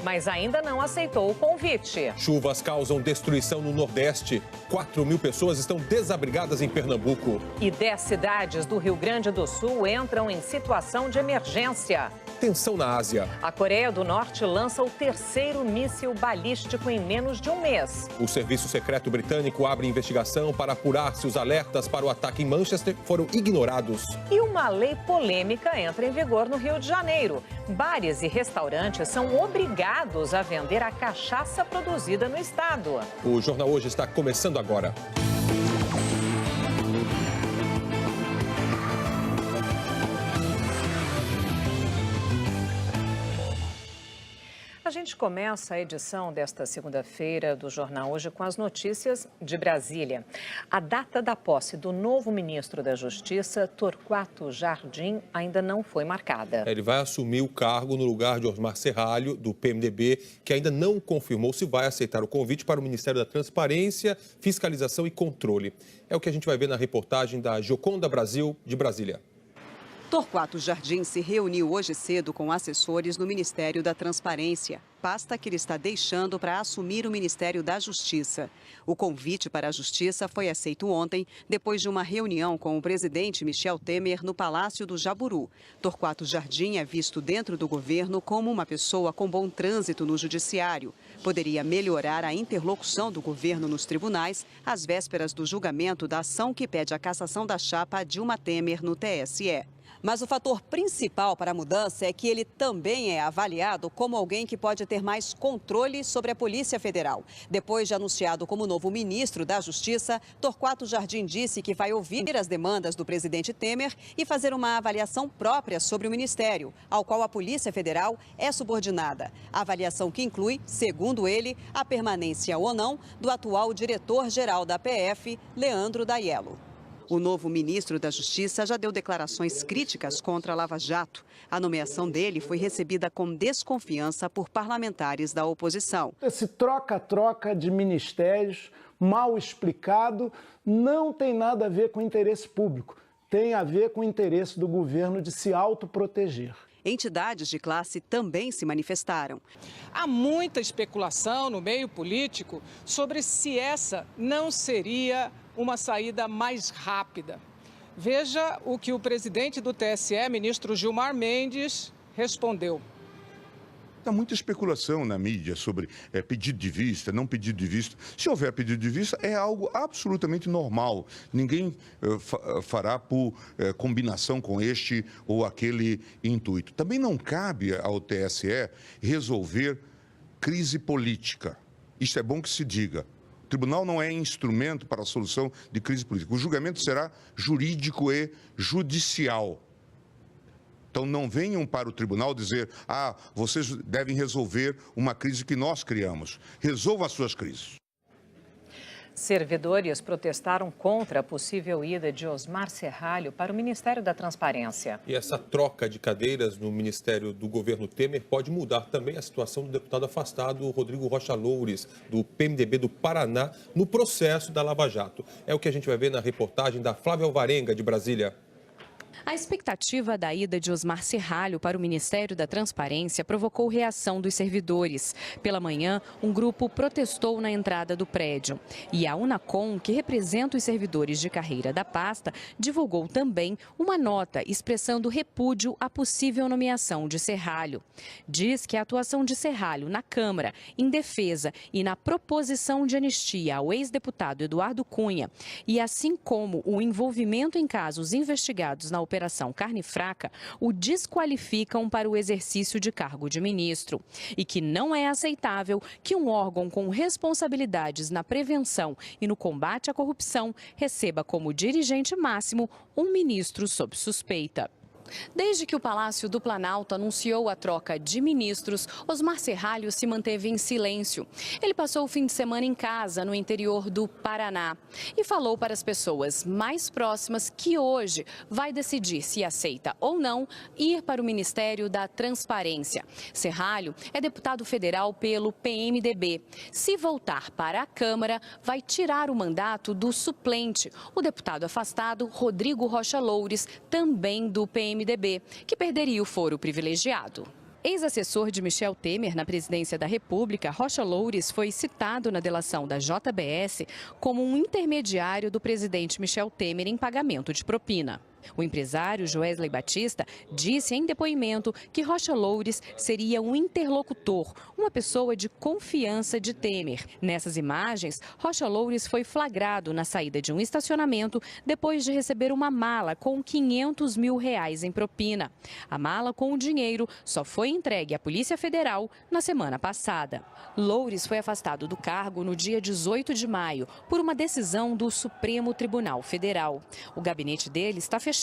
mas ainda não aceitou o convite. Chuvas causam destruição no Nordeste. 4.000 pessoas estão desabrigadas em Pernambuco. E 10 cidades do Rio Grande do Sul entram em situação de emergência. Tensão na Ásia. A Coreia do Norte lança o terceiro míssil balístico em menos de um mês. O Serviço Secreto Britânico abre investigação para apurar se os alertas para o ataque em Manchester foram ignorados. E uma lei polêmica entra em vigor no Rio de Janeiro. Bares e restaurantes são obrigados a vender a cachaça produzida no estado. O Jornal Hoje está começando agora. A gente começa a edição desta segunda-feira do Jornal Hoje com as notícias de Brasília. A data da posse do novo ministro da Justiça, Torquato Jardim, ainda não foi marcada. Ele vai assumir o cargo no lugar de Osmar Serralho, do PMDB, que ainda não confirmou se vai aceitar o convite para o Ministério da Transparência, Fiscalização e Controle. É o que a gente vai ver na reportagem da Joconda Brasil, de Brasília. Torquato Jardim se reuniu hoje cedo com assessores no Ministério da Transparência, pasta que ele está deixando para assumir o Ministério da Justiça. O convite para a Justiça foi aceito ontem, depois de uma reunião com o presidente Michel Temer no Palácio do Jaburu. Torquato Jardim é visto dentro do governo como uma pessoa com bom trânsito no judiciário. Poderia melhorar a interlocução do governo nos tribunais às vésperas do julgamento da ação que pede a cassação da chapa Dilma Temer no TSE. Mas o fator principal para a mudança é que ele também é avaliado como alguém que pode ter mais controle sobre a Polícia Federal. Depois de anunciado como novo ministro da Justiça, Torquato Jardim disse que vai ouvir as demandas do presidente Temer e fazer uma avaliação própria sobre o ministério, ao qual a Polícia Federal é subordinada. A avaliação que inclui, segundo ele, a permanência ou não do atual diretor-geral da PF, Leandro Daiello. O novo ministro da Justiça já deu declarações críticas contra a Lava Jato. A nomeação dele foi recebida com desconfiança por parlamentares da oposição. Esse troca-troca de ministérios mal explicado não tem nada a ver com o interesse público. Tem a ver com o interesse do governo de se autoproteger. Entidades de classe também se manifestaram. Há muita especulação no meio político sobre se essa não seria uma saída mais rápida. Veja o que o presidente do TSE, ministro Gilmar Mendes, respondeu. Há muita especulação na mídia sobre pedido de vista, não pedido de vista. Se houver pedido de vista, é algo absolutamente normal. Ninguém fará por combinação com este ou aquele intuito. Também não cabe ao TSE resolver crise política. Isto é bom que se diga. O tribunal não é instrumento para a solução de crise política. O julgamento será jurídico e judicial. Então, não venham para o tribunal dizer, vocês devem resolver uma crise que nós criamos. Resolvam as suas crises. Servidores protestaram contra a possível ida de Osmar Serralho para o Ministério da Transparência. E essa troca de cadeiras no Ministério do governo Temer pode mudar também a situação do deputado afastado Rodrigo Rocha Loures, do PMDB do Paraná, no processo da Lava Jato. É o que a gente vai ver na reportagem da Flávia Alvarenga, de Brasília. A expectativa da ida de Osmar Serralho para o Ministério da Transparência provocou reação dos servidores. Pela manhã, um grupo protestou na entrada do prédio. E a Unacom, que representa os servidores de carreira da pasta, divulgou também uma nota expressando repúdio à possível nomeação de Serralho. Diz que a atuação de Serralho na Câmara, em defesa e na proposição de anistia ao ex-deputado Eduardo Cunha, e assim como o envolvimento em casos investigados na Operação Carne Fraca, o desqualificam para o exercício de cargo de ministro. E que não é aceitável que um órgão com responsabilidades na prevenção e no combate à corrupção receba como dirigente máximo um ministro sob suspeita. Desde que o Palácio do Planalto anunciou a troca de ministros, Osmar Serralho se manteve em silêncio. Ele passou o fim de semana em casa, no interior do Paraná, e falou para as pessoas mais próximas que hoje vai decidir se aceita ou não ir para o Ministério da Transparência. Serralho é deputado federal pelo PMDB. Se voltar para a Câmara, vai tirar o mandato do suplente, o deputado afastado Rodrigo Rocha Loures, também do PMDB, que perderia o foro privilegiado. Ex-assessor de Michel Temer na presidência da República, Rocha Loures foi citado na delação da JBS como um intermediário do presidente Michel Temer em pagamento de propina. O empresário Joesley Batista disse em depoimento que Rocha Loures seria um interlocutor, uma pessoa de confiança de Temer. Nessas imagens, Rocha Loures foi flagrado na saída de um estacionamento depois de receber uma mala com R$500 mil em propina. A mala com o dinheiro só foi entregue à Polícia Federal na semana passada. Loures foi afastado do cargo no dia 18 de maio por uma decisão do Supremo Tribunal Federal. O gabinete dele está fechado.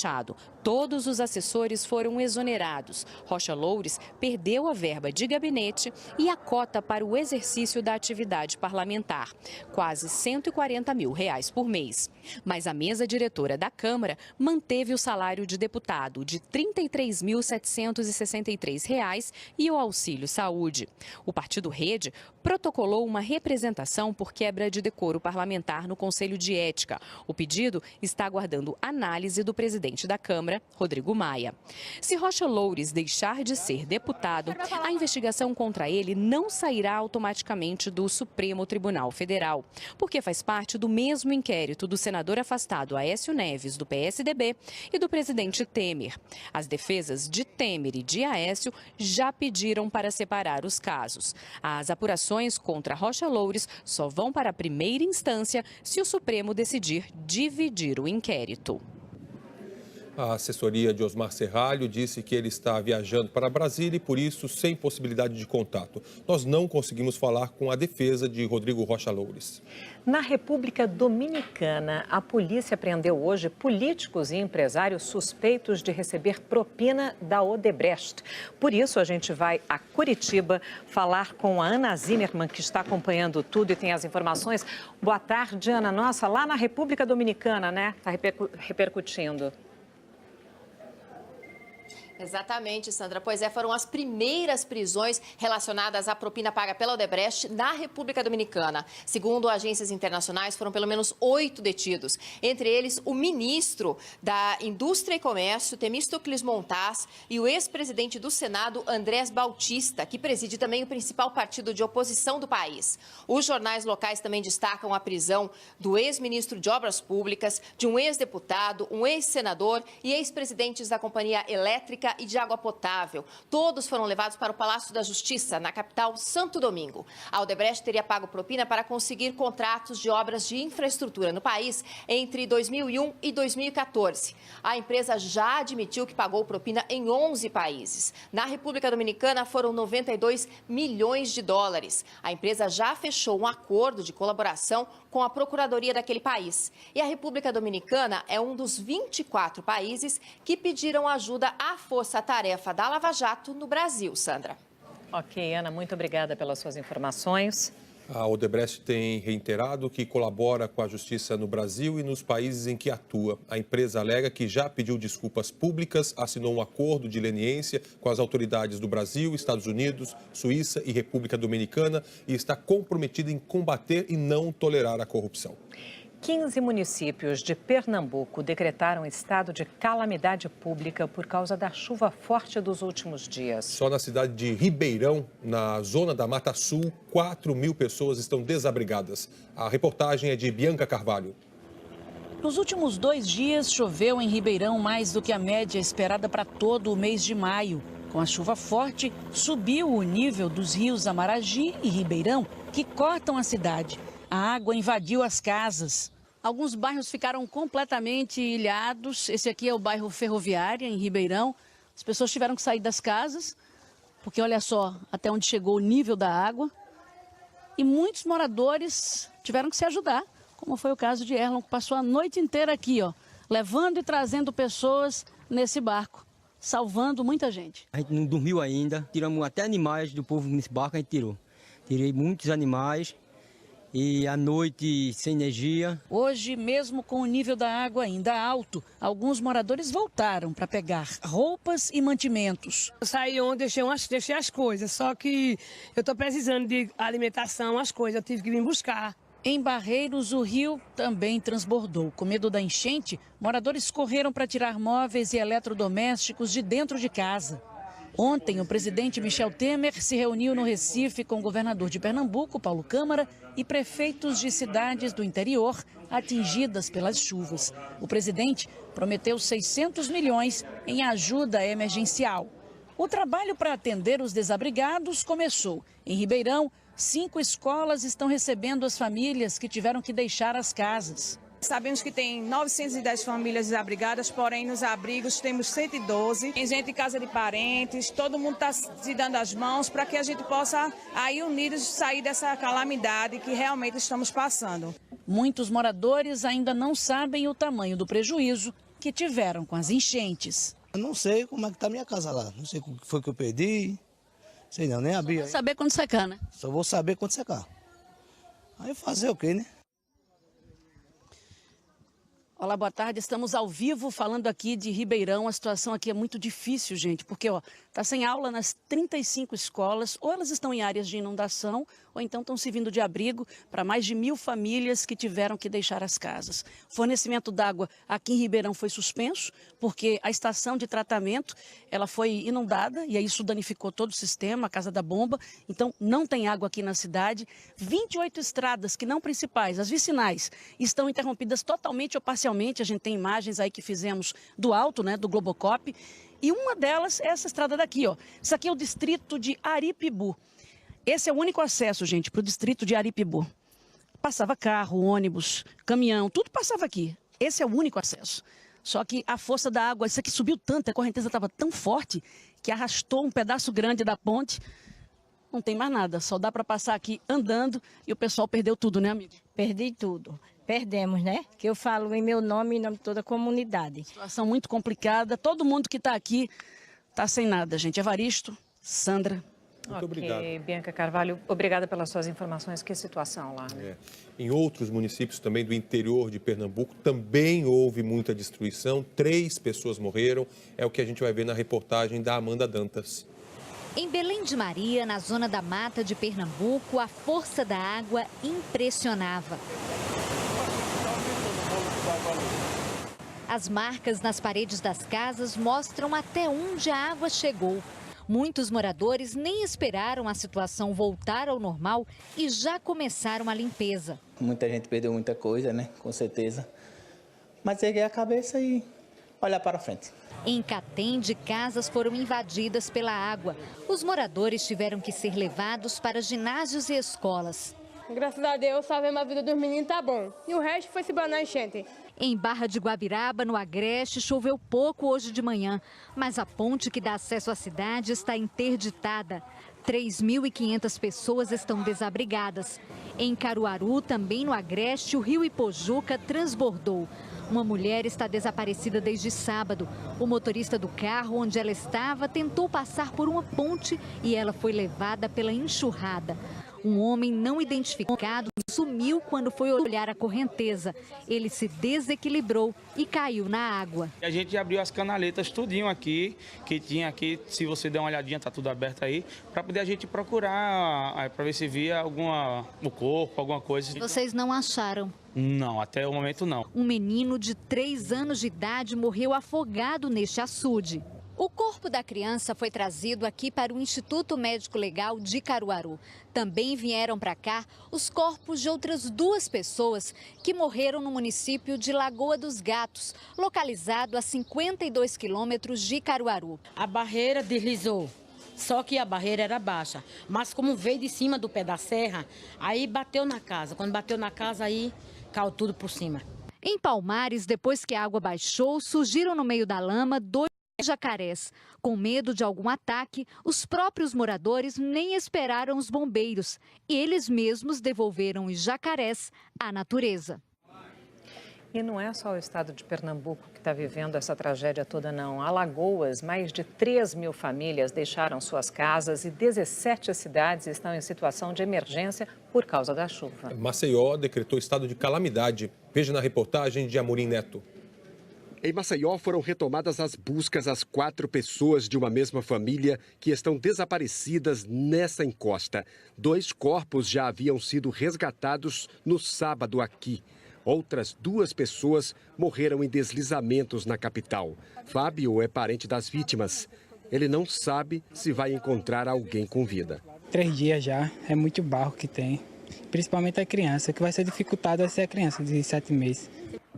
Todos os assessores foram exonerados. Rocha Loures perdeu a verba de gabinete e a cota para o exercício da atividade parlamentar, quase R$140 mil por mês. Mas a mesa diretora da Câmara manteve o salário de deputado de R$ 33.763 e o auxílio saúde. O Partido Rede protocolou uma representação por quebra de decoro parlamentar no Conselho de Ética. O pedido está aguardando análise do presidente da Câmara, Rodrigo Maia. Se Rocha Loures deixar de ser deputado, a investigação contra ele não sairá automaticamente do Supremo Tribunal Federal, porque faz parte do mesmo inquérito do senador afastado Aécio Neves, do PSDB, e do presidente Temer. As defesas de Temer e de Aécio já pediram para separar os casos. As apurações contra Rocha Loures só vão para a primeira instância se o Supremo decidir dividir o inquérito. A assessoria de Osmar Serralho disse que ele está viajando para Brasília e, por isso, sem possibilidade de contato. Nós não conseguimos falar com a defesa de Rodrigo Rocha Loures. Na República Dominicana, a polícia prendeu hoje políticos e empresários suspeitos de receber propina da Odebrecht. Por isso, a gente vai a Curitiba falar com a Ana Zimmermann, que está acompanhando tudo e tem as informações. Boa tarde, Ana. Nossa, lá na República Dominicana, né? Está repercutindo. Exatamente, Sandra. Pois é, foram as primeiras prisões relacionadas à propina paga pela Odebrecht na República Dominicana. Segundo agências internacionais, foram pelo menos 8 detidos. Entre eles, o ministro da Indústria e Comércio, Temístocles Montaz, e o ex-presidente do Senado, Andrés Bautista, que preside também o principal partido de oposição do país. Os jornais locais também destacam a prisão do ex-ministro de Obras Públicas, de um ex-deputado, um ex-senador e ex-presidentes da Companhia Elétrica e de Água Potável. Todos foram levados para o Palácio da Justiça, na capital Santo Domingo. A Odebrecht teria pago propina para conseguir contratos de obras de infraestrutura no país entre 2001 e 2014. A empresa já admitiu que pagou propina em 11 países. Na República Dominicana foram 92 milhões de dólares. A empresa já fechou um acordo de colaboração com a Procuradoria daquele país. E a República Dominicana é um dos 24 países que pediram ajuda à Força-Tarefa da Lava Jato no Brasil, Sandra. Ok, Ana, muito obrigada pelas suas informações. A Odebrecht tem reiterado que colabora com a justiça no Brasil e nos países em que atua. A empresa alega que já pediu desculpas públicas, assinou um acordo de leniência com as autoridades do Brasil, Estados Unidos, Suíça e República Dominicana e está comprometida em combater e não tolerar a corrupção. 15 municípios de Pernambuco decretaram estado de calamidade pública por causa da chuva forte dos últimos dias. Só na cidade de Ribeirão, na zona da Mata Sul, 4.000 pessoas estão desabrigadas. A reportagem é de Bianca Carvalho. Nos últimos 2 dias, choveu em Ribeirão mais do que a média esperada para todo o mês de maio. Com a chuva forte, subiu o nível dos rios Amaragi e Ribeirão, que cortam a cidade. A água invadiu as casas. Alguns bairros ficaram completamente ilhados. Esse aqui é o bairro Ferroviária, em Ribeirão. As pessoas tiveram que sair das casas, porque olha só até onde chegou o nível da água. E muitos moradores tiveram que se ajudar, como foi o caso de Erlon, que passou a noite inteira aqui, ó, levando e trazendo pessoas nesse barco, salvando muita gente. A gente não dormiu ainda, tiramos até animais do povo nesse barco, a gente tirou. Tirei muitos animais. E à noite sem energia. Hoje, mesmo com o nível da água ainda alto, alguns moradores voltaram para pegar roupas e mantimentos. Eu saí ontem, deixei as coisas, só que eu estou precisando de alimentação, as coisas, eu tive que vir buscar. Em Barreiros, o rio também transbordou. Com medo da enchente, moradores correram para tirar móveis e eletrodomésticos de dentro de casa. Ontem, o presidente Michel Temer se reuniu no Recife com o governador de Pernambuco, Paulo Câmara, e prefeitos de cidades do interior atingidas pelas chuvas. O presidente prometeu 600 milhões em ajuda emergencial. O trabalho para atender os desabrigados começou. Em Ribeirão, 5 escolas estão recebendo as famílias que tiveram que deixar as casas. Sabemos que tem 910 famílias desabrigadas, porém nos abrigos temos 112. Tem gente em casa de parentes, todo mundo está se dando as mãos para que a gente possa, aí unidos, sair dessa calamidade que realmente estamos passando. Muitos moradores ainda não sabem o tamanho do prejuízo que tiveram com as enchentes. Eu não sei como é que está a minha casa lá, não sei o que foi que eu perdi, sei não, nem abri. Só vou saber quando secar, né? Só vou saber quando secar. Aí fazer o quê, né? Olá, boa tarde. Estamos ao vivo falando aqui de Ribeirão. A situação aqui é muito difícil, gente, porque está sem aula nas 35 escolas. Ou elas estão em áreas de inundação, ou então estão servindo de abrigo para mais de 1.000 famílias que tiveram que deixar as casas. O fornecimento d'água aqui em Ribeirão foi suspenso, porque a estação de tratamento ela foi inundada e aí isso danificou todo o sistema, a Casa da Bomba. Então, não tem água aqui na cidade. 28 estradas, que não principais, as vicinais, estão interrompidas totalmente ou parcialmente. A gente tem imagens aí que fizemos do alto, né, do Globocop. E uma delas é essa estrada daqui, ó. Isso aqui é o distrito de Aripibu. Esse é o único acesso, gente, para o distrito de Aripibu. Passava carro, ônibus, caminhão, tudo passava aqui. Esse é o único acesso. Só que a força da água, isso aqui subiu tanto, a correnteza estava tão forte que arrastou um pedaço grande da ponte. Não tem mais nada, só dá para passar aqui andando e o pessoal perdeu tudo, né, amigo? Perdi tudo. Perdemos, né? Que eu falo em meu nome e em nome de toda a comunidade. Situação muito complicada. Todo mundo que está aqui está sem nada, gente. Evaristo, Sandra. Muito obrigado. Bianca Carvalho, obrigada pelas suas informações. Que situação lá, né? Em outros municípios também do interior de Pernambuco também houve muita destruição. 3 pessoas morreram. É o que a gente vai ver na reportagem da Amanda Dantas. Em Belém de Maria, na zona da mata de Pernambuco, a força da água impressionava. As marcas nas paredes das casas mostram até onde a água chegou. Muitos moradores nem esperaram a situação voltar ao normal e já começaram a limpeza. Muita gente perdeu muita coisa, né? Com certeza. Mas erguer a cabeça e olhar para frente. Em Catende, casas foram invadidas pela água. Os moradores tiveram que ser levados para ginásios e escolas. Graças a Deus, salvemos a vida dos meninos, tá bom. E o resto foi se banhar na enchente. Em Barra de Guabiraba, no Agreste, choveu pouco hoje de manhã, mas a ponte que dá acesso à cidade está interditada. 3.500 pessoas estão desabrigadas. Em Caruaru, também no Agreste, o rio Ipojuca transbordou. Uma mulher está desaparecida desde sábado. O motorista do carro onde ela estava tentou passar por uma ponte e ela foi levada pela enxurrada. Um homem não identificado sumiu quando foi olhar a correnteza. Ele se desequilibrou e caiu na água. A gente abriu as canaletas tudinho aqui, que tinha aqui, se você der uma olhadinha, tá tudo aberto aí, para poder a gente procurar, para ver se via o corpo, alguma coisa. Vocês não acharam? Não, até o momento não. Um menino de 3 anos de idade morreu afogado neste açude. O corpo da criança foi trazido aqui para o Instituto Médico Legal de Caruaru. Também vieram para cá os corpos de outras 2 pessoas que morreram no município de Lagoa dos Gatos, localizado a 52 quilômetros de Caruaru. A barreira deslizou, só que a barreira era baixa, mas como veio de cima do pé da serra, aí bateu na casa. Quando bateu na casa, aí caiu tudo por cima. Em Palmares, depois que a água baixou, surgiram no meio da lama 2 jacarés. Com medo de algum ataque, os próprios moradores nem esperaram os bombeiros. Eles mesmos devolveram os jacarés à natureza. E não é só o estado de Pernambuco que está vivendo essa tragédia toda, não. Alagoas, mais de 3.000 famílias deixaram suas casas e 17 cidades estão em situação de emergência por causa da chuva. Maceió decretou estado de calamidade. Veja na reportagem de Amorim Neto. Em Maceió foram retomadas as buscas às 4 pessoas de uma mesma família que estão desaparecidas nessa encosta. 2 corpos já haviam sido resgatados no sábado aqui. Outras 2 pessoas morreram em deslizamentos na capital. Fábio é parente das vítimas. ele não sabe se vai encontrar alguém com vida. 3 dias já, é muito barro que tem. Principalmente a criança, que vai ser dificultado vai ser a criança de 7 meses.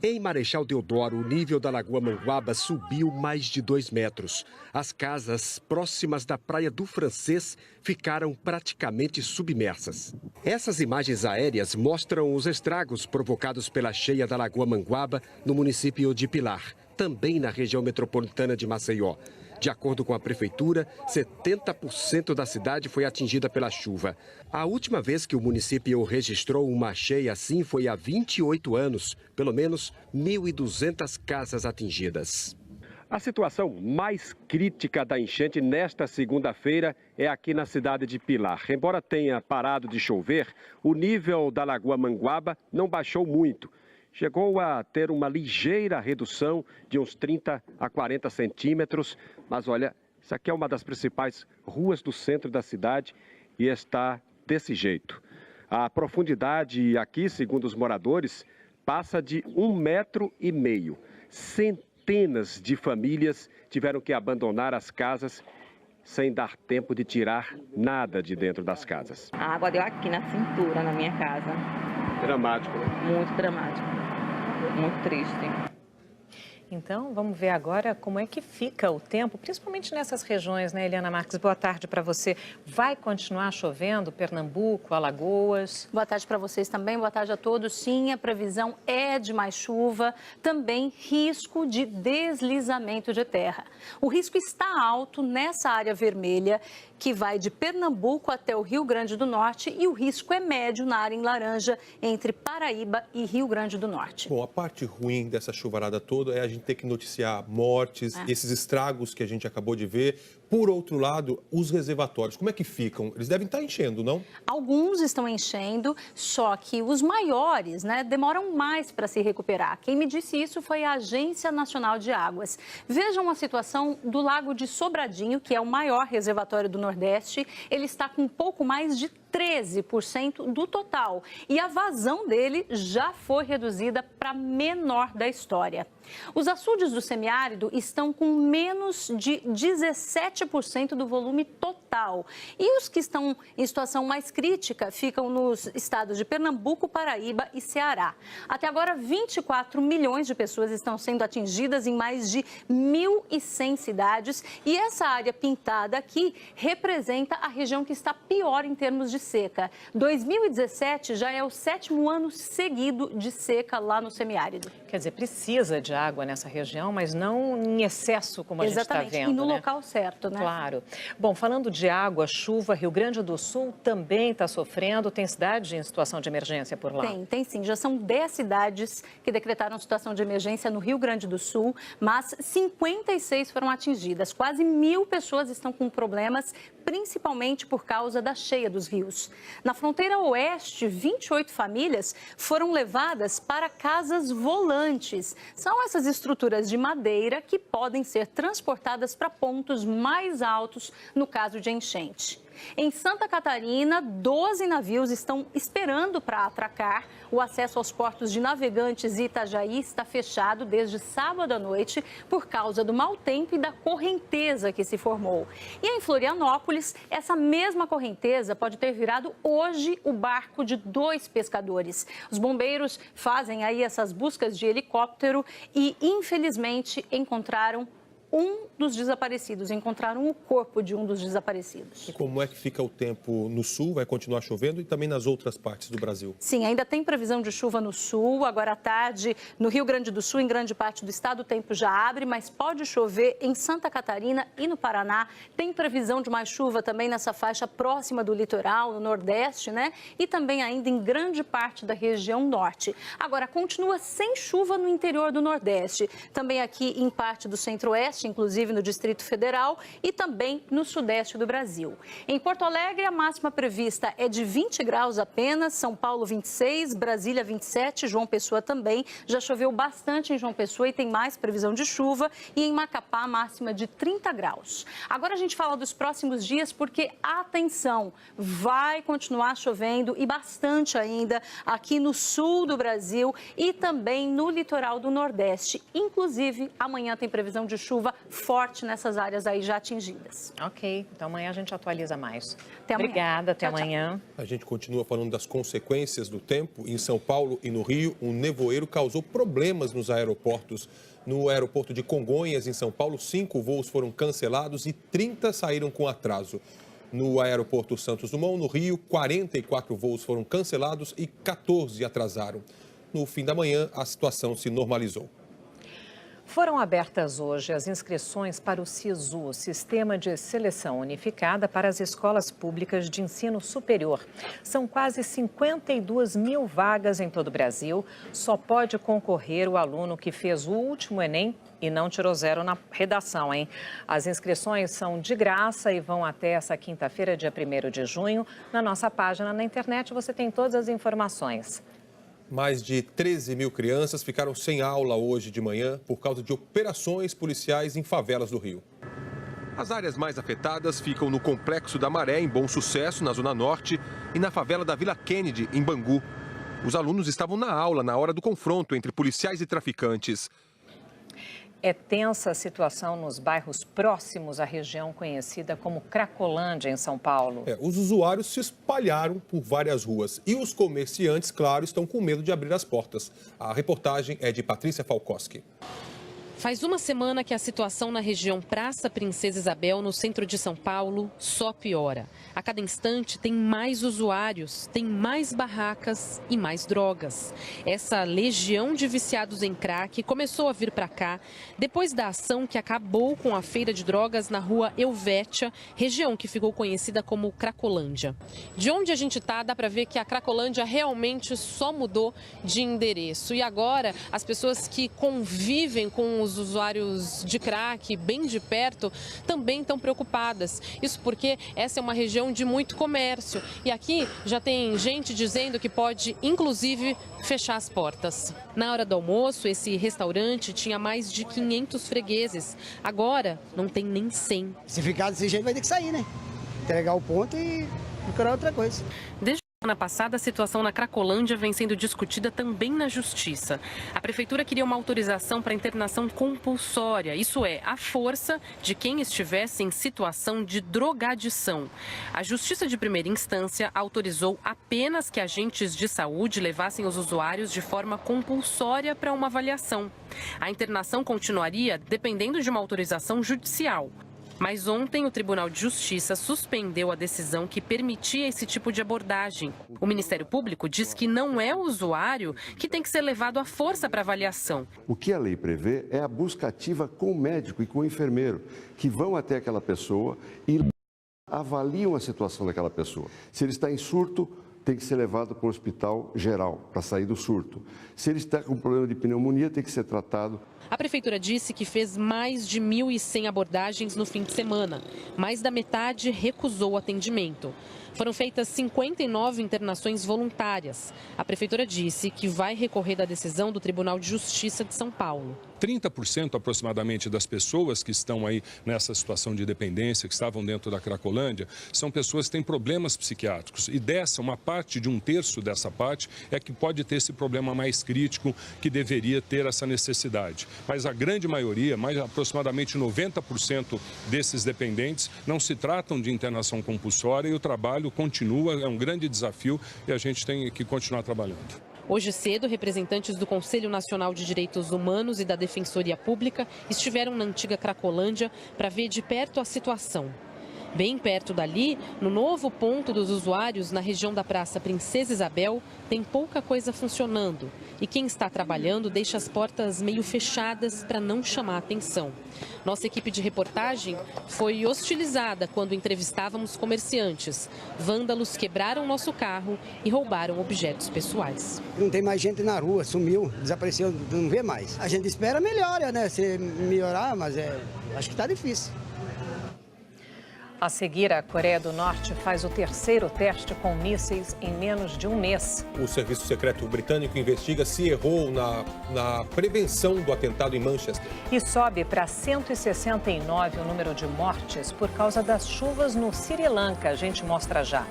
Em Marechal Deodoro, o nível da Lagoa Manguaba subiu mais de 2 metros. As casas próximas da Praia do Francês ficaram praticamente submersas. Essas imagens aéreas mostram os estragos provocados pela cheia da Lagoa Manguaba no município de Pilar, também na região metropolitana de Maceió. De acordo com a prefeitura, 70% da cidade foi atingida pela chuva. A última vez que o município registrou uma cheia assim foi há 28 anos, pelo menos 1.200 casas atingidas. A situação mais crítica da enchente nesta segunda-feira é aqui na cidade de Pilar. Embora tenha parado de chover, o nível da Lagoa Manguaba não baixou muito. Chegou a ter uma ligeira redução de uns 30 a 40 centímetros. Mas olha, isso aqui é uma das principais ruas do centro da cidade e está desse jeito. A profundidade aqui, segundo os moradores, passa de 1,5 metro. Centenas de famílias tiveram que abandonar as casas sem dar tempo de tirar nada de dentro das casas. A água deu aqui na cintura, na minha casa. Dramático, né? Muito dramático. Muito triste. Então, vamos ver agora como é que fica o tempo, principalmente nessas regiões, né, Eliana Marques? Boa tarde para você. Vai continuar chovendo? Pernambuco, Alagoas? Boa tarde para vocês também, boa tarde a todos. Sim, a previsão é de mais chuva, também risco de deslizamento de terra. O risco está alto nessa área vermelha, que vai de Pernambuco até o Rio Grande do Norte, e o risco é médio na área em laranja, entre Paraíba e Rio Grande do Norte. Bom, a parte ruim dessa chuvarada toda é a gente ter que noticiar mortes, esses estragos que a gente acabou de ver. Por outro lado, os reservatórios, como é que ficam? Eles devem estar enchendo, não? Alguns estão enchendo, só que os maiores, né, demoram mais para se recuperar. Quem me disse isso foi a Agência Nacional de Águas. Vejam a situação do Lago de Sobradinho, que é o maior reservatório do Nordeste. Ele está com um pouco mais de 13% do total. E a vazão dele já foi reduzida para a menor da história. Os açudes do semiárido estão com menos de 17% do volume total. E os que estão em situação mais crítica ficam nos estados de Pernambuco, Paraíba e Ceará. Até agora, 24 milhões de pessoas estão sendo atingidas em mais de 1.100 cidades. E essa área pintada aqui representa a região que está pior em termos de seca. 2017 já é o 7º ano seguido de seca lá no semiárido. Quer dizer, precisa de água nessa região, mas não em excesso, como a gente está vendo. Exatamente, e no local certo, né? Claro. Bom, falando de água, chuva, Rio Grande do Sul também está sofrendo. Tem cidade em situação de emergência por lá? Tem sim. Já são 10 cidades que decretaram situação de emergência no Rio Grande do Sul, mas 56 foram atingidas. Quase 1.000 pessoas estão com problemas, principalmente por causa da cheia dos rios. Na fronteira oeste, 28 famílias foram levadas para casas volantes. São essas estruturas de madeira que podem ser transportadas para pontos mais altos no caso de enchente. Em Santa Catarina, 12 navios estão esperando para atracar. O acesso aos portos de Navegantes e Itajaí está fechado desde sábado à noite por causa do mau tempo e da correnteza que se formou. E em Florianópolis, essa mesma correnteza pode ter virado hoje o barco de 2 pescadores. Os bombeiros fazem aí essas buscas de helicóptero e, infelizmente, encontraram um dos desaparecidos, encontraram o corpo de um dos desaparecidos. E como é que fica o tempo no sul? Vai continuar chovendo e também nas outras partes do Brasil? Sim, ainda tem previsão de chuva no sul. Agora à tarde, no Rio Grande do Sul, em grande parte do estado, o tempo já abre, mas pode chover em Santa Catarina e no Paraná. Tem previsão de mais chuva também nessa faixa próxima do litoral, no Nordeste, né? E também ainda em grande parte da região norte. Agora, continua sem chuva no interior do Nordeste. Também aqui em parte do Centro-Oeste, inclusive no Distrito Federal e também no Sudeste do Brasil. Em Porto Alegre, a máxima prevista é de 20 graus apenas, São Paulo 26, Brasília 27, João Pessoa também. Já choveu bastante em João Pessoa e tem mais previsão de chuva. E em Macapá, a máxima de 30 graus. Agora a gente fala dos próximos dias porque, atenção, vai continuar chovendo e bastante ainda aqui no sul do Brasil e também no litoral do Nordeste. Inclusive, amanhã tem previsão de chuva chuva forte nessas áreas aí já atingidas. Ok, então amanhã a gente atualiza mais. Até amanhã. Obrigada, até Tchau, amanhã. A gente continua falando das consequências do tempo. Em São Paulo e no Rio, um nevoeiro causou problemas nos aeroportos. No aeroporto de Congonhas, em São Paulo, 5 voos foram cancelados e 30 saíram com atraso. No aeroporto Santos Dumont, no Rio, 44 voos foram cancelados e 14 atrasaram. No fim da manhã, a situação se normalizou. Foram abertas hoje as inscrições para o SISU, Sistema de Seleção Unificada para as Escolas Públicas de Ensino Superior. São quase 52 mil vagas em todo o Brasil. Só pode concorrer o aluno que fez o último Enem e não tirou 0 na redação, hein? As inscrições são de graça e vão até essa quinta-feira, dia 1º de junho. Na nossa página na internet você tem todas as informações. Mais de 13 mil crianças ficaram sem aula hoje de manhã por causa de operações policiais em favelas do Rio. As áreas mais afetadas ficam no Complexo da Maré, em Bom Sucesso, na Zona Norte, e na favela da Vila Kennedy, em Bangu. Os alunos estavam na aula na hora do confronto entre policiais e traficantes. É tensa a situação nos bairros próximos à região conhecida como Cracolândia, em São Paulo. Os usuários se espalharam por várias ruas e os comerciantes, claro, estão com medo de abrir as portas. A reportagem é de Patrícia Falkowski. Faz uma semana que a situação na região Praça Princesa Isabel, no centro de São Paulo, só piora. A cada instante tem mais usuários, tem mais barracas e mais drogas. Essa legião de viciados em crack começou a vir para cá depois da ação que acabou com a feira de drogas na rua Helvétia, região que ficou conhecida como Cracolândia. De onde a gente está, dá para ver que a Cracolândia realmente só mudou de endereço. E agora, as pessoas que convivem com os usuários de crack bem de perto também estão preocupadas. Isso porque essa é uma região de muito comércio e aqui já tem gente dizendo que pode, inclusive, fechar as portas. Na hora do almoço, esse restaurante tinha mais de 500 fregueses. Agora, não tem nem 100. Se ficar desse jeito, vai ter que sair, né? Entregar o ponto e procurar outra coisa. Desde a semana passada, a situação na Cracolândia vem sendo discutida também na Justiça. A Prefeitura queria uma autorização para internação compulsória, isso é, a força de quem estivesse em situação de drogadição. A Justiça de Primeira Instância autorizou apenas que agentes de saúde levassem os usuários de forma compulsória para uma avaliação. A internação continuaria dependendo de uma autorização judicial. Mas ontem o Tribunal de Justiça suspendeu a decisão que permitia esse tipo de abordagem. O Ministério Público diz que não é o usuário que tem que ser levado à força para avaliação. O que a lei prevê é a busca ativa com o médico e com o enfermeiro, que vão até aquela pessoa e avaliam a situação daquela pessoa. Se ele está em surto, tem que ser levado para o hospital geral, para sair do surto. Se ele está com problema de pneumonia, tem que ser tratado. A Prefeitura disse que fez mais de 1.100 abordagens no fim de semana. Mais da metade recusou o atendimento. Foram feitas 59 internações voluntárias. A Prefeitura disse que vai recorrer da decisão do Tribunal de Justiça de São Paulo. 30% aproximadamente das pessoas que estão aí nessa situação de dependência, que estavam dentro da Cracolândia, são pessoas que têm problemas psiquiátricos. E uma parte de 1/3 dessa parte é que pode ter esse problema mais crítico, que deveria ter essa necessidade. Mas a grande maioria, mais aproximadamente 90% desses dependentes, não se tratam de internação compulsória e o trabalho continua, é um grande desafio e a gente tem que continuar trabalhando. Hoje cedo, representantes do Conselho Nacional de Direitos Humanos e da Defensoria Pública estiveram na antiga Cracolândia para ver de perto a situação. Bem perto dali, no novo ponto dos usuários, na região da Praça Princesa Isabel, tem pouca coisa funcionando. E quem está trabalhando deixa as portas meio fechadas para não chamar a atenção. Nossa equipe de reportagem foi hostilizada quando entrevistávamos comerciantes. Vândalos quebraram nosso carro e roubaram objetos pessoais. Não tem mais gente na rua, sumiu, desapareceu, não vê mais. A gente espera melhora, né? Se melhorar, mas acho que está difícil. A seguir, a Coreia do Norte faz o terceiro teste com mísseis em menos de um mês. O Serviço Secreto Britânico investiga se errou na prevenção do atentado em Manchester. E sobe para 169 o número de mortes por causa das chuvas no Sri Lanka. A gente mostra já.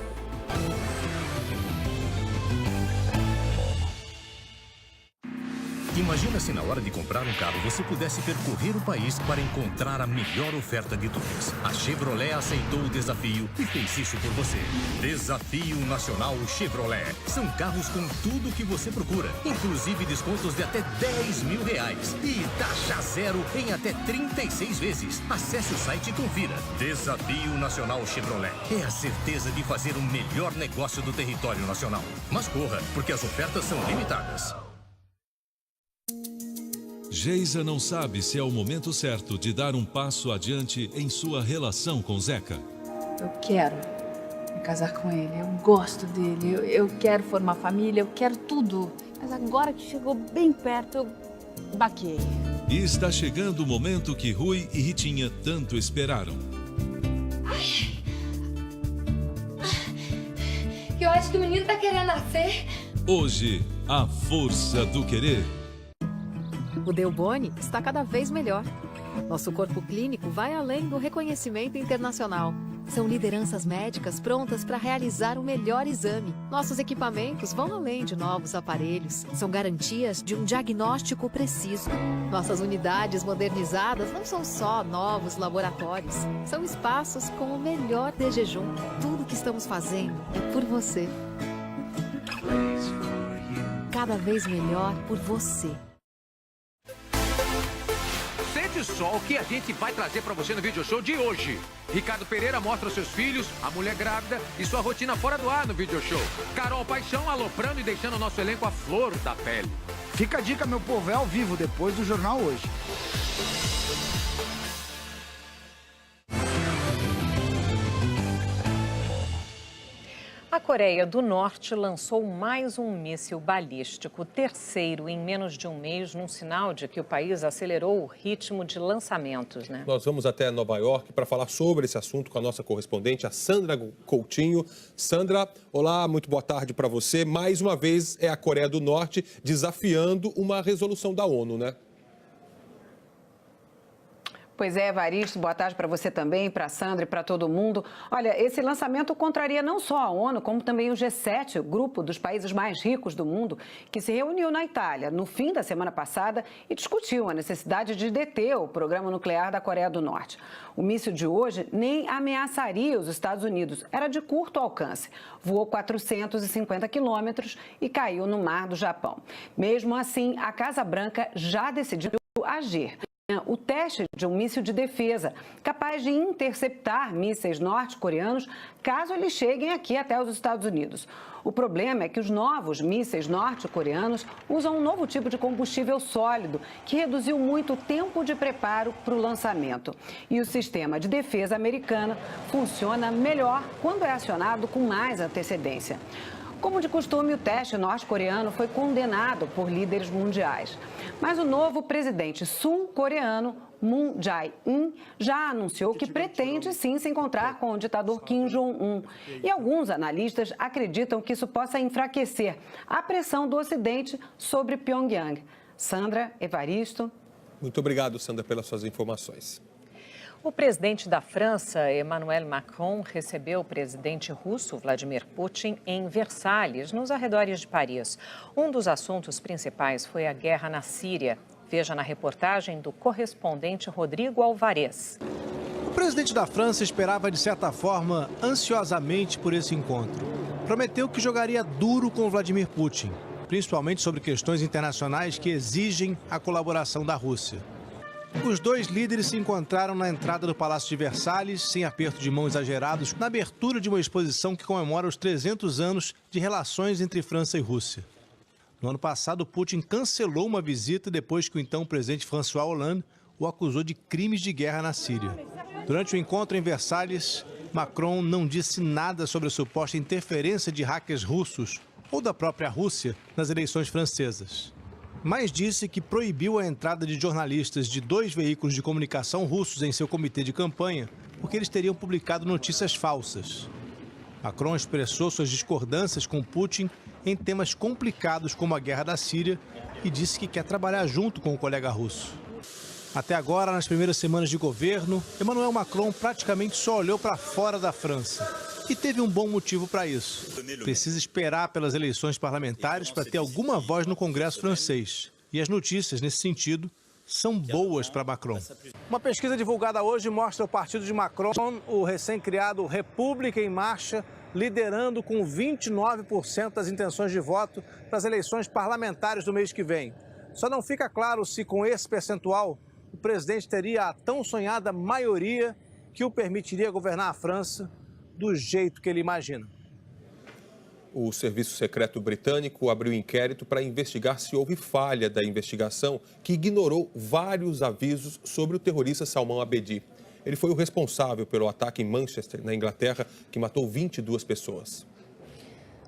Imagina se na hora de comprar um carro você pudesse percorrer o país para encontrar a melhor oferta de todas. A Chevrolet aceitou o desafio e fez isso por você. Desafio Nacional Chevrolet. São carros com tudo o que você procura, inclusive descontos de até R$10.000 e taxa zero em até 36 vezes. Acesse o site e confira. Desafio Nacional Chevrolet. É a certeza de fazer o melhor negócio do território nacional. Mas corra, porque as ofertas são limitadas. Geisa não sabe se é o momento certo de dar um passo adiante em sua relação com Zeca. Eu quero me casar com ele, eu gosto dele, eu quero formar família, eu quero tudo. Mas agora que chegou bem perto, eu baqueei. E está chegando o momento que Rui e Ritinha tanto esperaram. Eu acho que o menino tá querendo nascer. Hoje, a força do querer. O Delboni está cada vez melhor. Nosso corpo clínico vai além do reconhecimento internacional. São lideranças médicas prontas para realizar o melhor exame. Nossos equipamentos vão além de novos aparelhos. São garantias de um diagnóstico preciso. Nossas unidades modernizadas não são só novos laboratórios. São espaços com o melhor de jejum. Tudo que estamos fazendo é por você. Cada vez melhor por você. Sente só o que a gente vai trazer pra você no vídeo show de hoje. Ricardo Pereira mostra seus filhos, a mulher grávida e sua rotina fora do ar no vídeo show. Carol Paixão aloprando e deixando o nosso elenco à flor da pele. Fica a dica, meu povo, é ao vivo depois do Jornal Hoje. A Coreia do Norte lançou mais um míssil balístico, terceiro em menos de um mês, num sinal de que o país acelerou o ritmo de lançamentos, né? Nós vamos até Nova York para falar sobre esse assunto com a nossa correspondente, a Sandra Coutinho. Sandra, olá, muito boa tarde para você. Mais uma vez é a Coreia do Norte desafiando uma resolução da ONU, né? Pois é, Evaristo, boa tarde para você também, para a Sandra e para todo mundo. Olha, esse lançamento contraria não só a ONU, como também o G7, o grupo dos países mais ricos do mundo, que se reuniu na Itália no fim da semana passada e discutiu a necessidade de deter o programa nuclear da Coreia do Norte. O míssil de hoje nem ameaçaria os Estados Unidos, era de curto alcance. Voou 450 quilômetros e caiu no mar do Japão. Mesmo assim, a Casa Branca já decidiu agir. O teste de um míssil de defesa, capaz de interceptar mísseis norte-coreanos caso eles cheguem aqui até os Estados Unidos. O problema é que os novos mísseis norte-coreanos usam um novo tipo de combustível sólido, que reduziu muito o tempo de preparo para o lançamento. E o sistema de defesa americano funciona melhor quando é acionado com mais antecedência. Como de costume, o teste norte-coreano foi condenado por líderes mundiais. Mas o novo presidente sul-coreano, Moon Jae-in, já anunciou que pretende sim se encontrar com o ditador Kim Jong-un. E alguns analistas acreditam que isso possa enfraquecer a pressão do Ocidente sobre Pyongyang. Sandra, Evaristo. Muito obrigado, Sandra, pelas suas informações. O presidente da França, Emmanuel Macron, recebeu o presidente russo, Vladimir Putin, em Versalhes, nos arredores de Paris. Um dos assuntos principais foi a guerra na Síria. Veja na reportagem do correspondente Rodrigo Alvarez. O presidente da França esperava, de certa forma, ansiosamente por esse encontro. Prometeu que jogaria duro com Vladimir Putin, principalmente sobre questões internacionais que exigem a colaboração da Rússia. Os dois líderes se encontraram na entrada do Palácio de Versalhes, sem aperto de mão exagerados, na abertura de uma exposição que comemora os 300 anos de relações entre França e Rússia. No ano passado, Putin cancelou uma visita depois que o então presidente François Hollande o acusou de crimes de guerra na Síria. Durante o encontro em Versalhes, Macron não disse nada sobre a suposta interferência de hackers russos ou da própria Rússia nas eleições francesas. Mas disse que proibiu a entrada de jornalistas de 2 veículos de comunicação russos em seu comitê de campanha porque eles teriam publicado notícias falsas. Macron expressou suas discordâncias com Putin em temas complicados como a guerra da Síria e disse que quer trabalhar junto com o colega russo. Até agora, nas primeiras semanas de governo, Emmanuel Macron praticamente só olhou para fora da França. E teve um bom motivo para isso. Precisa esperar pelas eleições parlamentares para ter alguma voz no Congresso francês. E as notícias nesse sentido são boas para Macron. Uma pesquisa divulgada hoje mostra o partido de Macron, o recém-criado República em Marcha, liderando com 29% das intenções de voto para as eleições parlamentares do mês que vem. Só não fica claro se com esse percentual o presidente teria a tão sonhada maioria que o permitiria governar a França do jeito que ele imagina. O Serviço Secreto Britânico abriu inquérito para investigar se houve falha da investigação que ignorou vários avisos sobre o terrorista Salman Abedi. Ele foi o responsável pelo ataque em Manchester, na Inglaterra, que matou 22 pessoas.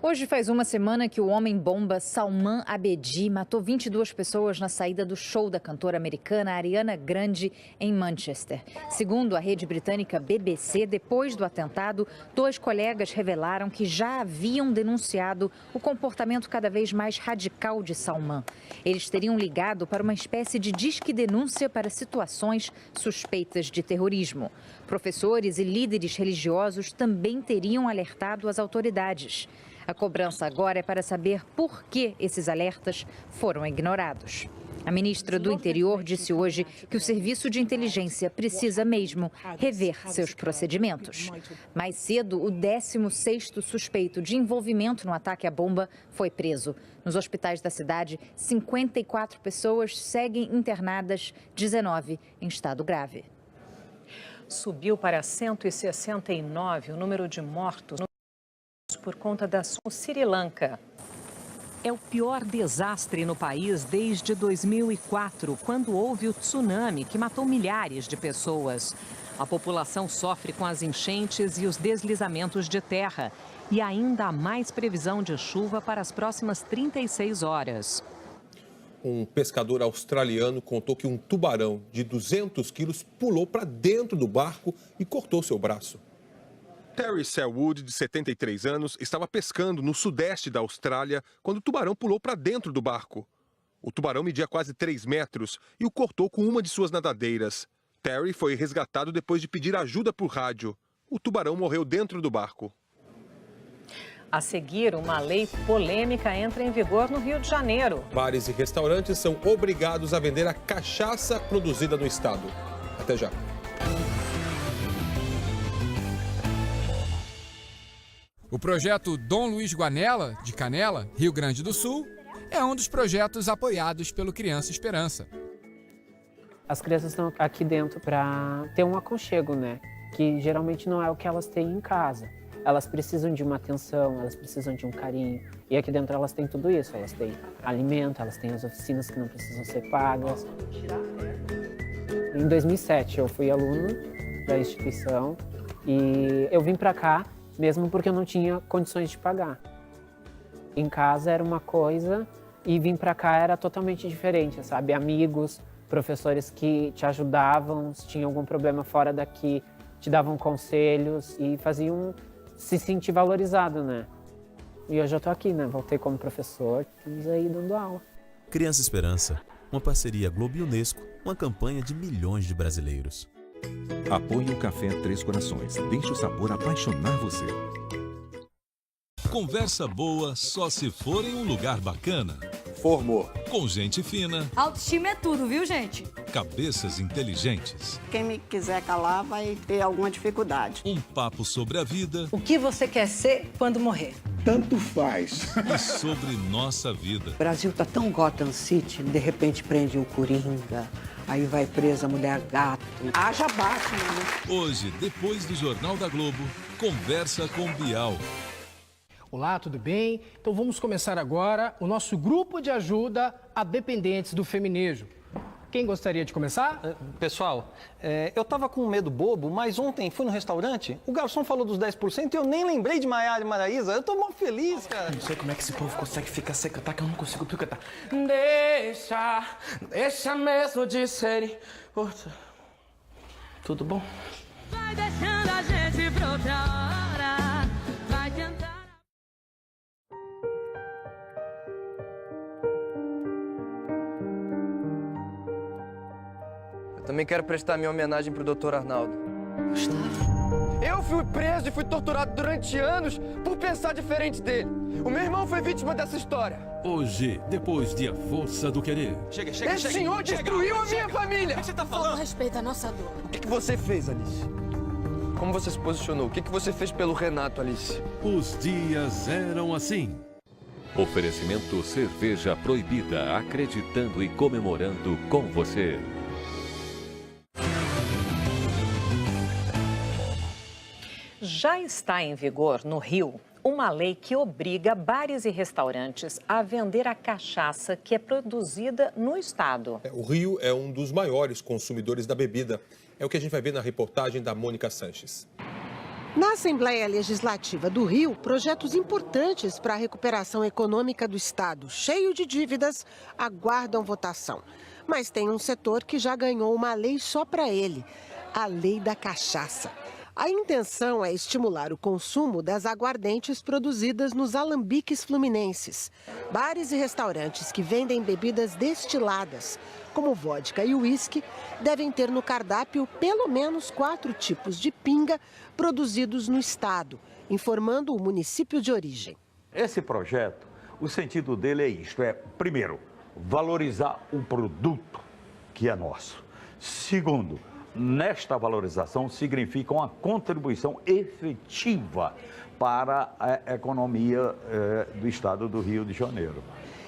Hoje faz uma semana que o homem-bomba Salman Abedi matou 22 pessoas na saída do show da cantora americana Ariana Grande em Manchester. Segundo a rede britânica BBC, depois do atentado, 2 colegas revelaram que já haviam denunciado o comportamento cada vez mais radical de Salman. Eles teriam ligado para uma espécie de disque-denúncia para situações suspeitas de terrorismo. Professores e líderes religiosos também teriam alertado as autoridades. A cobrança agora é para saber por que esses alertas foram ignorados. A ministra do Interior disse hoje que o serviço de inteligência precisa mesmo rever seus procedimentos. Mais cedo, o 16º suspeito de envolvimento no ataque à bomba foi preso. Nos hospitais da cidade, 54 pessoas seguem internadas, 19 em estado grave. Subiu para 169 o número de mortos por conta da Sri Lanka. É o pior desastre no país desde 2004, quando houve o tsunami que matou milhares de pessoas. A população sofre com as enchentes e os deslizamentos de terra. E ainda há mais previsão de chuva para as próximas 36 horas. Um pescador australiano contou que um tubarão de 200 quilos pulou para dentro do barco e cortou seu braço. Terry Selwood, de 73 anos, estava pescando no sudeste da Austrália quando o tubarão pulou para dentro do barco. O tubarão media quase 3 metros e o cortou com uma de suas nadadeiras. Terry foi resgatado depois de pedir ajuda por rádio. O tubarão morreu dentro do barco. A seguir, uma lei polêmica entra em vigor no Rio de Janeiro. Bares e restaurantes são obrigados a vender a cachaça produzida no estado. Até já. O projeto Dom Luiz Guanella, de Canela, Rio Grande do Sul, é um dos projetos apoiados pelo Criança Esperança. As crianças estão aqui dentro para ter um aconchego, né? Que geralmente não é o que elas têm em casa. Elas precisam de uma atenção, elas precisam de um carinho. E aqui dentro elas têm tudo isso. Elas têm alimento, elas têm as oficinas que não precisam ser pagas. Em 2007 eu fui aluno da instituição e eu vim para cá mesmo porque eu não tinha condições de pagar. Em casa era uma coisa e vir para cá era totalmente diferente, sabe? Amigos, professores que te ajudavam, se tinha algum problema fora daqui, te davam conselhos e faziam se sentir valorizado, né? E hoje eu tô aqui, né? Voltei como professor, estamos aí dando aula. Criança Esperança, uma parceria Globo e Unesco, uma campanha de milhões de brasileiros. Apoie o Café Três Corações. Deixe o sabor apaixonar você. Conversa boa só se for em um lugar bacana. Formou. Com gente fina. Autoestima é tudo, viu, gente? Cabeças inteligentes. Quem me quiser calar vai ter alguma dificuldade. Um papo sobre a vida. O que você quer ser quando morrer? Tanto faz. E sobre nossa vida. O Brasil tá tão Gotham City, de repente prende o Coringa. Aí vai presa a mulher gato. Haja Batman, né? Hoje, depois do Jornal da Globo, Conversa com Bial. Olá, tudo bem? Então vamos começar agora o nosso grupo de ajuda a dependentes do feminejo. Quem gostaria de começar? Pessoal, eu tava com um medo bobo, mas ontem fui no restaurante, o garçom falou dos 10% e eu nem lembrei de Maiara e Maraísa. Eu tô mó feliz, cara. Não sei como é que esse povo consegue ficar sem cantar, que eu não consigo cantar. Deixa mesmo de ser. Tudo bom? Vai deixando a gente pra outra hora, vai tentar. Eu também quero prestar minha homenagem pro Dr. Arnaldo. Gustavo? Eu fui preso e fui torturado durante anos por pensar diferente dele. O meu irmão foi vítima dessa história. Hoje, depois de A Força do Querer. Esse senhor destruiu a minha família. O que você tá falando? Respeita a nossa dor. O que você fez, Alice? Como você se posicionou? O que você fez pelo Renato, Alice? Os dias eram assim. Oferecimento Cerveja Proibida, acreditando e comemorando com você. Já está em vigor no Rio uma lei que obriga bares e restaurantes a vender a cachaça que é produzida no estado. O Rio é um dos maiores consumidores da bebida. É o que a gente vai ver na reportagem da Mônica Sanches. Na Assembleia Legislativa do Rio, projetos importantes para a recuperação econômica do estado, cheio de dívidas, aguardam votação. Mas tem um setor que já ganhou uma lei só para ele, a lei da cachaça. A intenção é estimular o consumo das aguardentes produzidas nos alambiques fluminenses. Bares e restaurantes que vendem bebidas destiladas, como vodka e uísque, devem ter no cardápio pelo menos 4 tipos de pinga produzidos no estado, informando o município de origem. Esse projeto, o sentido dele é isto, primeiro, valorizar o produto que é nosso. Segundo, nesta valorização significa uma contribuição efetiva para a economia do estado do Rio de Janeiro.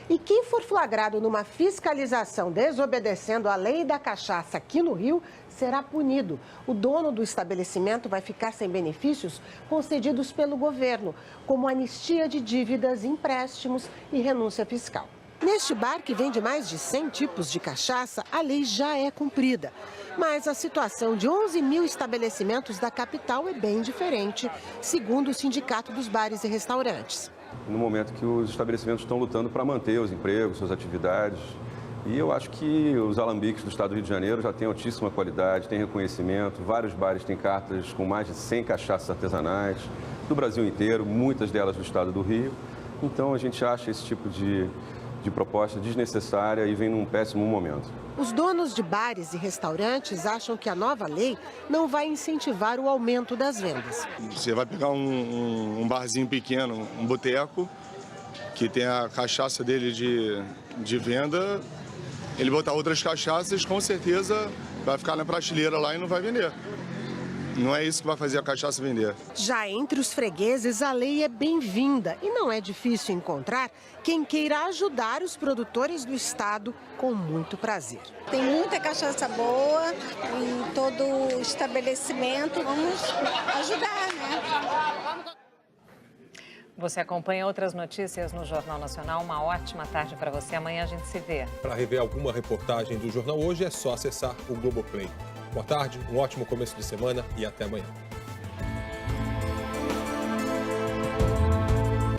E quem for flagrado numa fiscalização desobedecendo a lei da cachaça aqui no Rio será punido. O dono do estabelecimento vai ficar sem benefícios concedidos pelo governo, como anistia de dívidas, empréstimos e renúncia fiscal. Neste bar, que vende mais de 100 tipos de cachaça, a lei já é cumprida. Mas a situação de 11 mil estabelecimentos da capital é bem diferente, segundo o Sindicato dos Bares e Restaurantes. No momento que os estabelecimentos estão lutando para manter os empregos, suas atividades. E eu acho que os alambiques do estado do Rio de Janeiro já têm altíssima qualidade, têm reconhecimento. Vários bares têm cartas com mais de 100 cachaças artesanais do Brasil inteiro, muitas delas do estado do Rio. Então a gente acha esse tipo de proposta desnecessária e vem num péssimo momento. Os donos de bares e restaurantes acham que a nova lei não vai incentivar o aumento das vendas. Você vai pegar um barzinho pequeno, um boteco, que tem a cachaça dele de venda, ele botar outras cachaças, com certeza vai ficar na prateleira lá e não vai vender. Não é isso que vai fazer a cachaça vender. Já entre os fregueses, a lei é bem-vinda e não é difícil encontrar quem queira ajudar os produtores do estado com muito prazer. Tem muita cachaça boa em todo estabelecimento. Vamos ajudar, né? Você acompanha outras notícias no Jornal Nacional. Uma ótima tarde para você. Amanhã a gente se vê. Para rever alguma reportagem do Jornal Hoje, é só acessar o Globoplay. Boa tarde, um ótimo começo de semana e até amanhã.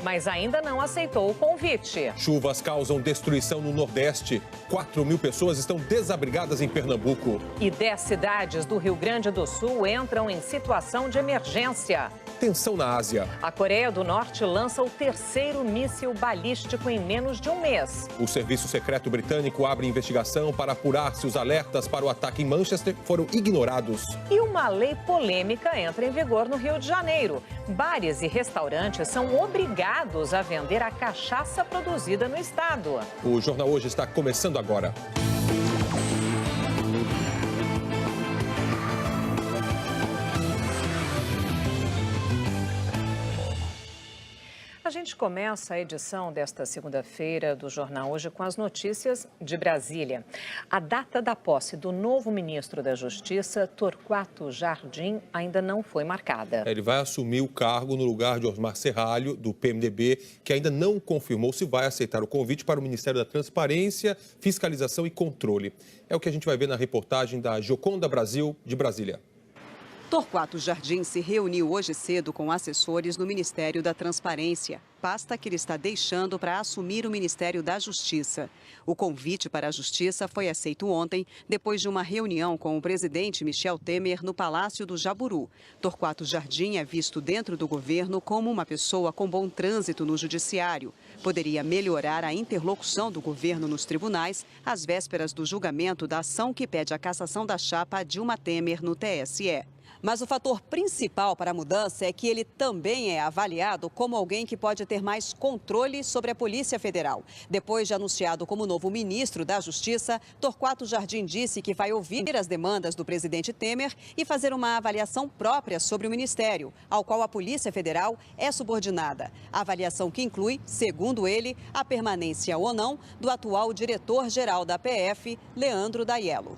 Mas ainda não aceitou o convite. Chuvas causam destruição no Nordeste. 4 mil pessoas estão desabrigadas em Pernambuco. E 10 cidades do Rio Grande do Sul entram em situação de emergência. Tensão na Ásia. A Coreia do Norte lança o 3º míssil balístico em menos de um mês. O Serviço Secreto Britânico abre investigação para apurar se os alertas para o ataque em Manchester foram ignorados. E uma lei polêmica entra em vigor no Rio de Janeiro. Bares e restaurantes são obrigados a vender a cachaça produzida no estado. O Jornal Hoje está começando agora. A gente começa a edição desta segunda-feira do Jornal Hoje com as notícias de Brasília. A data da posse do novo ministro da Justiça, Torquato Jardim, ainda não foi marcada. Ele vai assumir o cargo no lugar de Osmar Serralho, do PMDB, que ainda não confirmou se vai aceitar o convite para o Ministério da Transparência, Fiscalização e Controle. É o que a gente vai ver na reportagem da Joconda Brasil, de Brasília. Torquato Jardim se reuniu hoje cedo com assessores no Ministério da Transparência, pasta que ele está deixando para assumir o Ministério da Justiça. O convite para a Justiça foi aceito ontem, depois de uma reunião com o presidente Michel Temer no Palácio do Jaburu. Torquato Jardim é visto dentro do governo como uma pessoa com bom trânsito no judiciário. Poderia melhorar a interlocução do governo nos tribunais às vésperas do julgamento da ação que pede a cassação da chapa Dilma Temer no TSE. Mas o fator principal para a mudança é que ele também é avaliado como alguém que pode ter mais controle sobre a Polícia Federal. Depois de anunciado como novo ministro da Justiça, Torquato Jardim disse que vai ouvir as demandas do presidente Temer e fazer uma avaliação própria sobre o ministério, ao qual a Polícia Federal é subordinada. A avaliação que inclui, segundo ele, a permanência ou não do atual diretor-geral da PF, Leandro Daiello.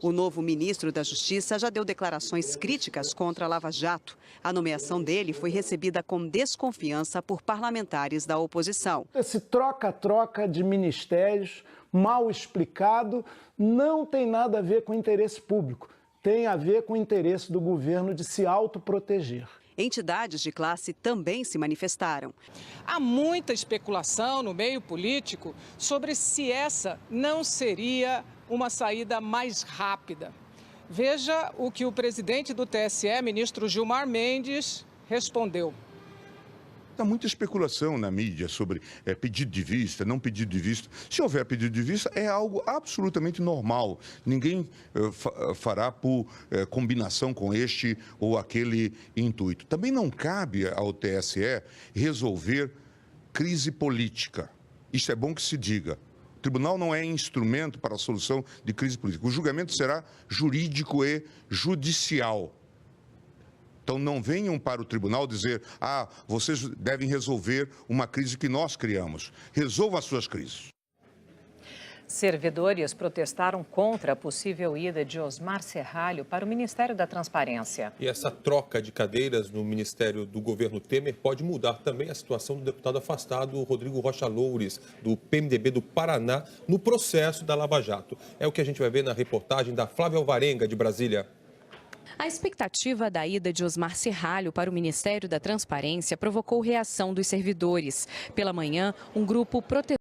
O novo ministro da Justiça já deu declarações críticas contra a Lava Jato. A nomeação dele foi recebida com desconfiança por parlamentares da oposição. Esse troca-troca de ministérios mal explicado não tem nada a ver com o interesse público, tem a ver com o interesse do governo de se autoproteger. Entidades de classe também se manifestaram. Há muita especulação no meio político sobre se essa não seria uma saída mais rápida. Veja o que o presidente do TSE, ministro Gilmar Mendes, respondeu. Há muita especulação na mídia sobre pedido de vista, não pedido de vista. Se houver pedido de vista, é algo absolutamente normal. Ninguém fará por combinação com este ou aquele intuito. Também não cabe ao TSE resolver crise política. Isso é bom que se diga. O tribunal não é instrumento para a solução de crise política. O julgamento será jurídico e judicial. Então não venham para o tribunal dizer, vocês devem resolver uma crise que nós criamos. Resolvam as suas crises. Servidores protestaram contra a possível ida de Osmar Serralho para o Ministério da Transparência. E essa troca de cadeiras no Ministério do governo Temer pode mudar também a situação do deputado afastado Rodrigo Rocha Loures, do PMDB do Paraná, no processo da Lava Jato. É o que a gente vai ver na reportagem da Flávia Alvarenga, de Brasília. A expectativa da ida de Osmar Serralho para o Ministério da Transparência provocou reação dos servidores. Pela manhã, um grupo protestou